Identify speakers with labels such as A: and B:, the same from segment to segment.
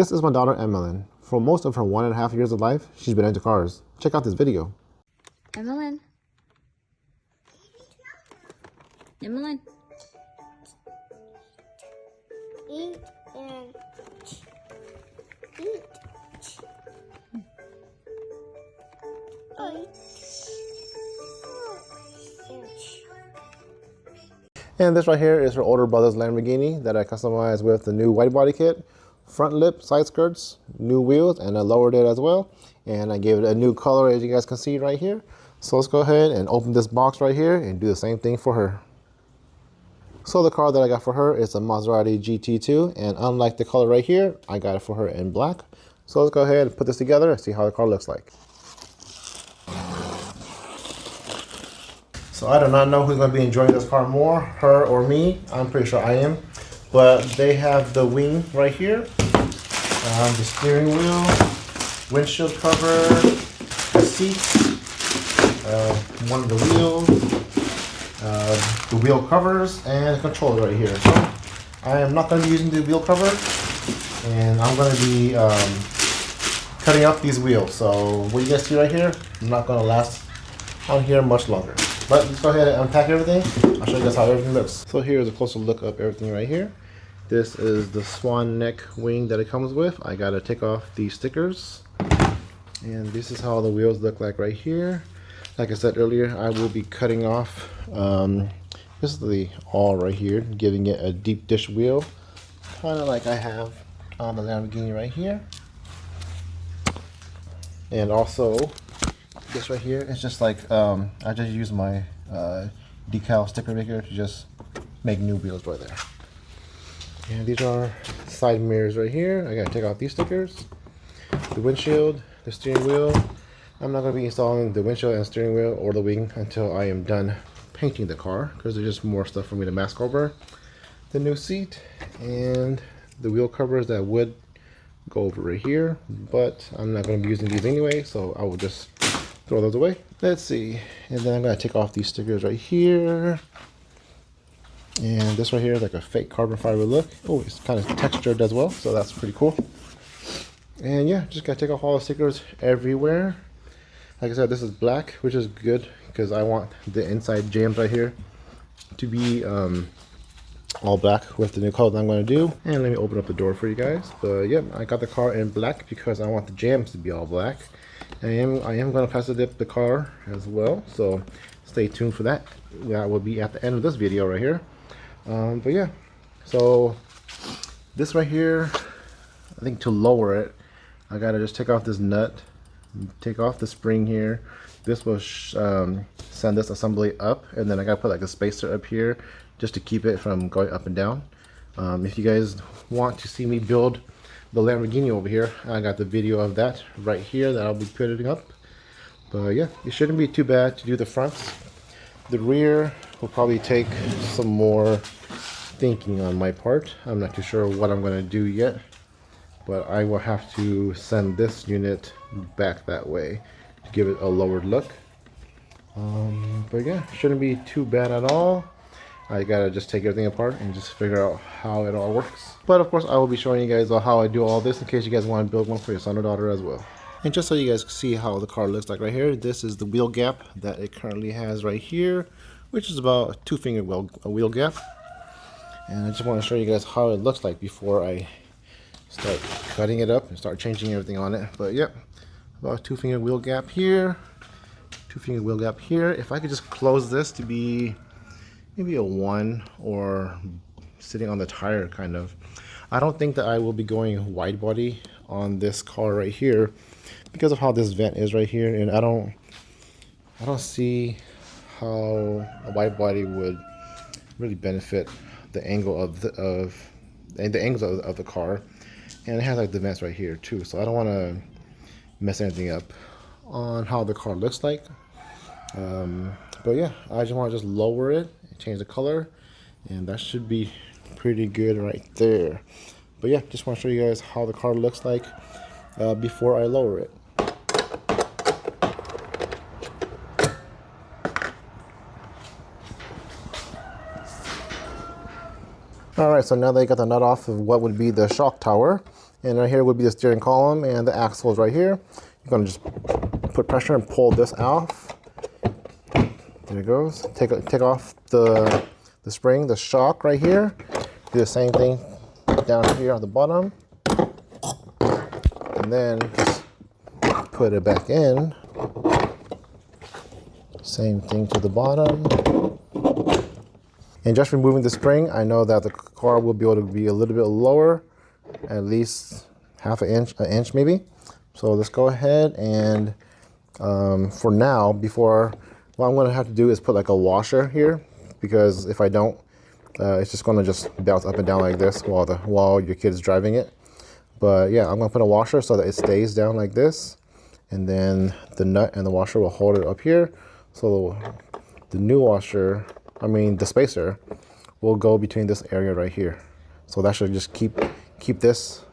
A: This is my daughter Emmeline. For most of her 1.5 years of life, she's been into cars. Check out this video.
B: Emmeline. Emmeline.
C: Eat and eat.
A: And this right here is her older brother's Lamborghini that I customized with the new white body kit, front lip, side skirts, new wheels, and I lowered it as well. And I gave it a new color, as you guys can see right here. So let's go ahead and open this box right here and do the same thing for her. So the car that I got for her is a Maserati GT2, and unlike the color right here, I got it for her in black. So let's go ahead and put this together and see how the car looks like. So I do not know who's going to be enjoying this car more, her or me. I'm pretty sure I am. But they have the wing right here, the steering wheel, windshield cover, the seats, one of the wheels, the wheel covers, and the controller right here. So I am not going to be using the wheel cover, and I'm going to be cutting up these wheels. So what you guys see right here, I'm not going to last on here much longer. But let's go ahead and unpack everything. I'll show you guys how everything looks. So here's a closer look of everything right here. This is the swan neck wing that it comes with. I gotta take off these stickers. And this is how the wheels look like right here. Like I said earlier, I will be cutting off this is the all right here, giving it a deep dish wheel, kind of like I have on the Lamborghini right here. And also this right here is just like I just use my decal sticker maker to just make new wheels right there. And these are side mirrors right here. I gotta take out these stickers, the windshield, the steering wheel. I'm not gonna be installing the windshield and steering wheel or the wing until I am done painting the car, because there's just more stuff for me to mask over. The new seat and the wheel covers that would go over right here, but I'm not going to be using these anyway, so I will just throw those away. Let's see, and then I'm going to take off these stickers right here, and this right here is like a fake carbon fiber look. Oh, it's kind of textured as well, so that's pretty cool. And yeah, just got to take off all the stickers everywhere. Like I said, this is black, which is good because I want the inside jams right here to be all black with the new color that I'm going to do. And let me open up the door for you guys. But yeah, I got the car in black because I want the jams to be all black. I am going to pass dip the car as well, so stay tuned for that. That will be at the end of this video right here. But yeah, so this right here, I think to lower it, I gotta just take off this nut, take off the spring here. This will send this assembly up, and then I gotta put like a spacer up here just to keep it from going up and down. If you guys want to see me build the Lamborghini over here, I got the video of that right here that I'll be putting up. But yeah, it shouldn't be too bad to do the fronts. The rear will probably take some more thinking on my part. I'm not too sure what I'm gonna do yet, but I will have to send this unit back that way to give it a lowered look. But yeah, shouldn't be too bad at all. I gotta just take everything apart and just figure out how it all works. But of course, I will be showing you guys how I do all this in case you guys want to build one for your son or daughter as well. And just so you guys see how the car looks like right here, this is the wheel gap that it currently has right here, which is about a 2-finger wheel gap. And I just want to show you guys how it looks like before I start cutting it up and start changing everything on it. But yep, about a 2-finger wheel gap here, 2-finger wheel gap here. If I could just close this to be maybe a 1 or sitting on the tire kind of. I don't think that I will be going wide body on this car right here because of how this vent is right here, and I don't see how a wide body would really benefit the angle of the angles of the car. And it has like the vents right here too, so I don't want to mess anything up on how the car looks like. But yeah, I just want to just lower it, change the color, and that should be pretty good right there. But yeah, just want to show you guys how the car looks like before I lower it. Alright, so now that I got the nut off of what would be the shock tower, And right here would be the steering column, and the axle is right here. You're gonna just put pressure and pull this off. There it goes. Take off the spring, the shock right here. Do the same thing down here on the bottom. And then just put it back in. Same thing to the bottom. And just removing the spring, I know that the car will be able to be a little bit lower, at least half an inch maybe. So let's go ahead and for now, what I'm gonna have to do is put like a washer here, because if I don't, it's just gonna just bounce up and down like this while your kid's driving it. But yeah, I'm gonna put a washer so that it stays down like this, and then the nut and the washer will hold it up here. So the new washer, the spacer, will go between this area right here. So that should just keep this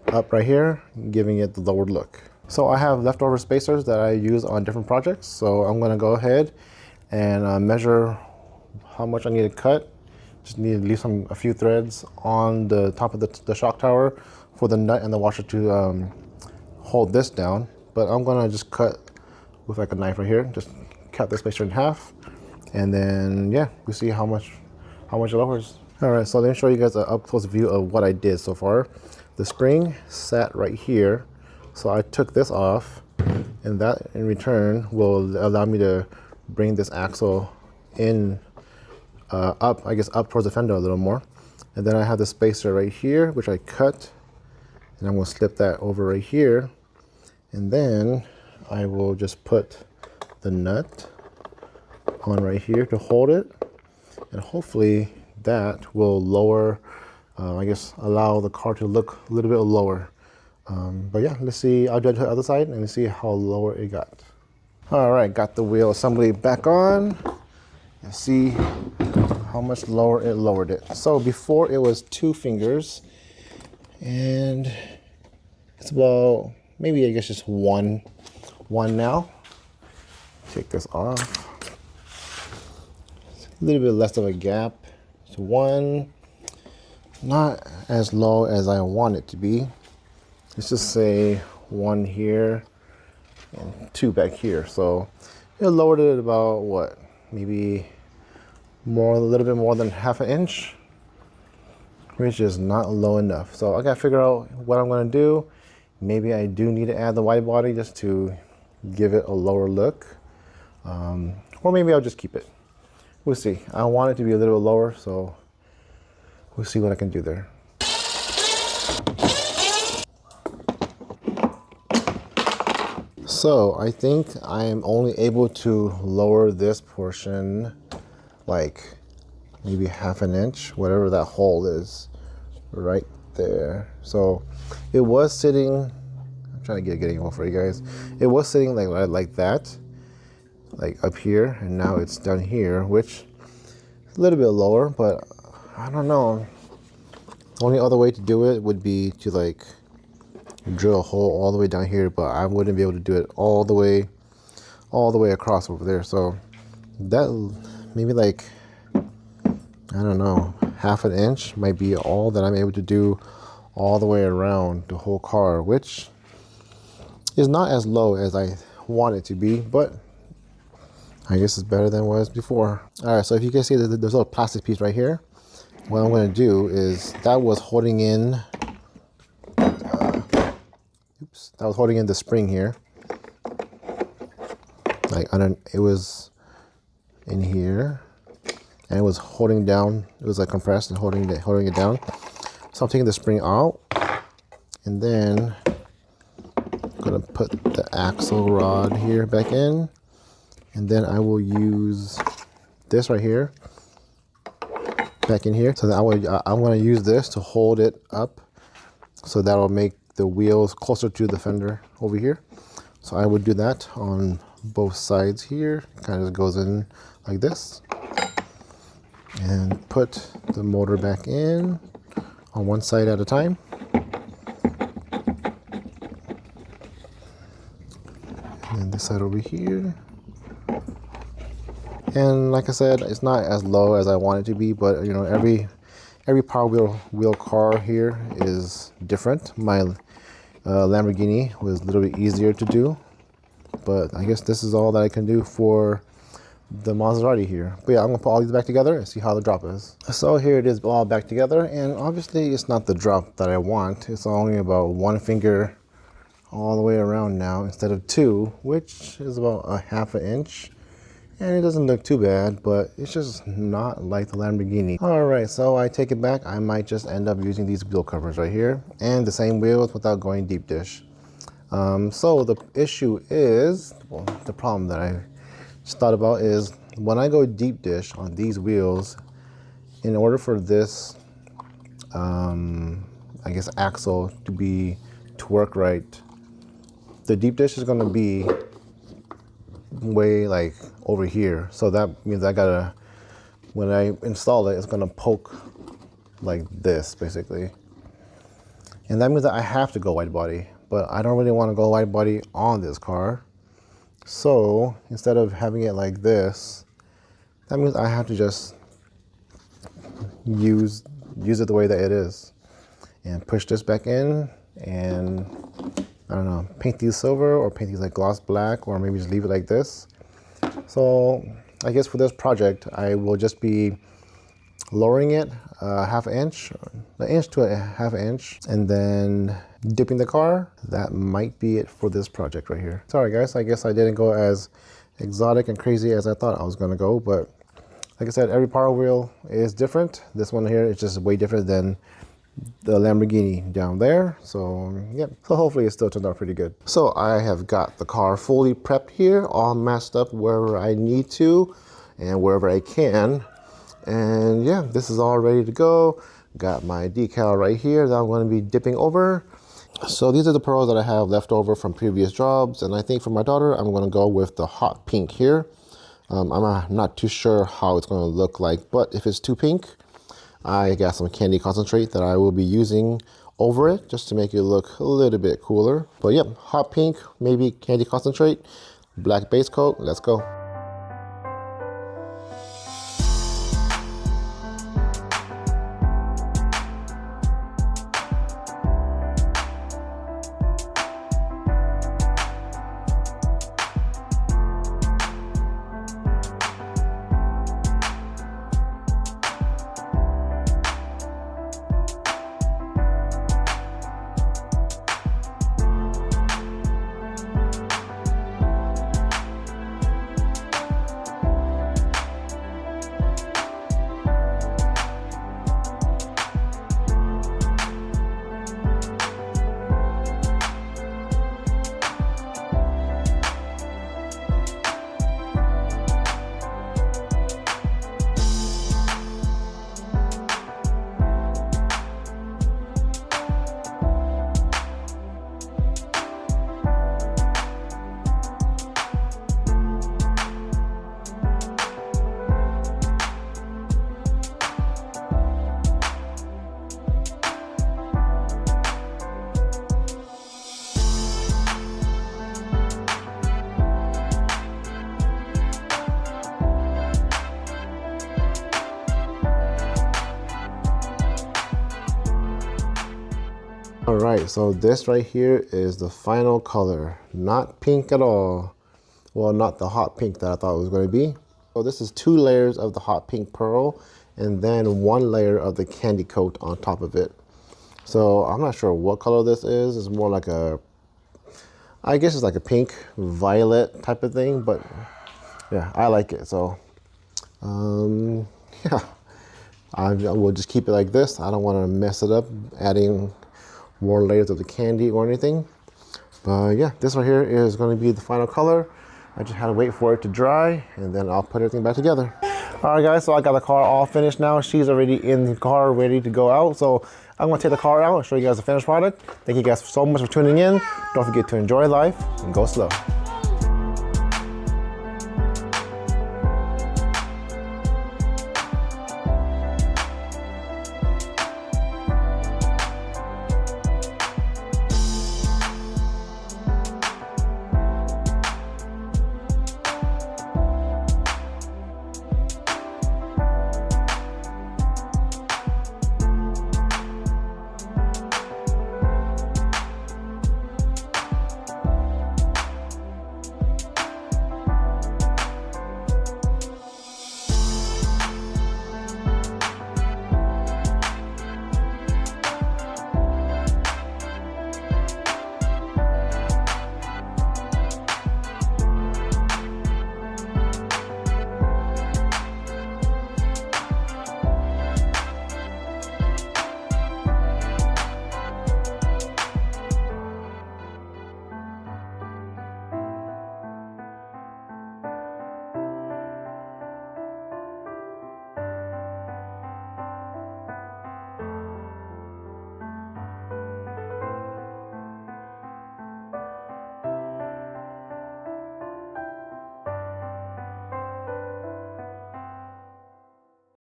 A: up right here, giving it the lowered look. So I have leftover spacers that I use on different projects. So I'm gonna go ahead and measure how much I need to cut. Just need to leave a few threads on the top of the shock tower for the nut and the washer to hold this down. But I'm gonna just cut with like a knife right here. Just cut the spacer in half, and then yeah, we see how much it lowers. All right, so let me show you guys an up close view of what I did so far. The spring sat right here, so I took this off, and that in return will allow me to bring this axle in up towards the fender a little more. And then I have the spacer right here, which I cut, and I'm gonna slip that over right here, and then I will just put the nut on right here to hold it, and hopefully that will lower, allow the car to look a little bit lower. But yeah, let's see. I'll do it to the other side and see how lower it got. All right, got the wheel assembly back on. Let's see how much lower it lowered it. So before it was 2 fingers, and it's about maybe just one now. Take this off. It's a little bit less of a gap. It's 1, not as low as I want it to be. Let's just say 1 here and 2 back here. So it lowered it about what? Maybe a little bit more than half an inch, which is not low enough. So I gotta figure out what I'm gonna do. Maybe I do need to add the wide body just to give it a lower look. Or maybe I'll just keep it. We'll see. I want it to be a little bit lower, so we'll see what I can do there. So I think I am only able to lower this portion like maybe half an inch, whatever that hole is right there. So it was sitting, I'm trying to get it over for you guys. It was sitting like that, like up here, and now it's down here, which is a little bit lower, but I don't know. The only other way to do it would be to like drill a hole all the way down here, but I wouldn't be able to do it all the way across over there. So that maybe like, I don't know, half an inch might be all that I'm able to do all the way around the whole car, which is not as low as I want it to be, but I guess it's better than it was before. All right, so if you can see that there's a little plastic piece right here, what I'm going to do is that was holding in, the spring here. It was in here, and it was holding down. It was like compressed and holding it down. So I'm taking the spring out, and then I'm gonna put the axle rod here back in, and then I will use this right here back in here. So that I'm gonna use this to hold it up, so that'll make the wheels closer to the fender over here. So I would do that on both sides here. Kind of just goes in like this, and put the motor back in on one side at a time. And then this side over here. And like I said, it's not as low as I want it to be, but you know, every Power Wheel car here is different. My Lamborghini was a little bit easier to do, but I guess this is all that I can do for the Maserati here. But yeah, I'm gonna put all these back together and see how the drop is. So here it is all back together, and obviously it's not the drop that I want. It's only about 1 finger all the way around now instead of 2, which is about a ½ inch. And it doesn't look too bad, but it's just not like the Lamborghini. All right, so I take it back. I might just end up using these wheel covers right here and the same wheels without going deep dish. So the issue is, well, the problem that I just thought about is when I go deep dish on these wheels, in order for this, I guess, axle to work right, the deep dish is gonna be way like over here. So that means I gotta, when I install it, it's gonna poke like this basically. And that means that I have to go wide body, but I don't really wanna go wide body on this car. So instead of having it like this, that means I have to just use it the way that it is and push this back in and I don't know, paint these silver or paint these like gloss black, or maybe just leave it like this. So I guess for this project, I will just be lowering it ½ inch, an inch to a ½ inch, and then dipping the car. That might be it for this project right here. Sorry guys, I guess I didn't go as exotic and crazy as I thought I was gonna go, but like I said, every Power Wheel is different. This one here is just way different than the Lamborghini down there. So yeah, so hopefully it still turned out pretty good. So I have got the car fully prepped here, all masked up wherever I need to and wherever I can. And yeah, this is all ready to go. Got my decal right here that I'm going to be dipping over. So these are the pearls that I have left over from previous jobs. And I think for my daughter, I'm going to go with the hot pink here. I'm not too sure how it's going to look like, but if it's too pink, I got some candy concentrate that I will be using over it just to make it look a little bit cooler. But yep, hot pink, maybe candy concentrate, black base coat, let's go. All right, so this right here is the final color. Not pink at all. Well, not the hot pink that I thought it was going to be. So this is 2 layers of the hot pink pearl and then 1 layer of the candy coat on top of it. So I'm not sure what color this is. It's more like I guess it's like a pink violet type of thing, but yeah, I like it. So yeah, I will just keep it like this. I don't want to mess it up adding more layers of the candy or anything. But yeah, this right here is going to be the final color. I just had to wait for it to dry and then I'll put everything back together. All right guys, so I got the car all finished now. She's already in the car ready to go out. So I'm going to take the car out and show you guys the finished product. Thank you guys so much for tuning in. Don't forget to enjoy life and go slow.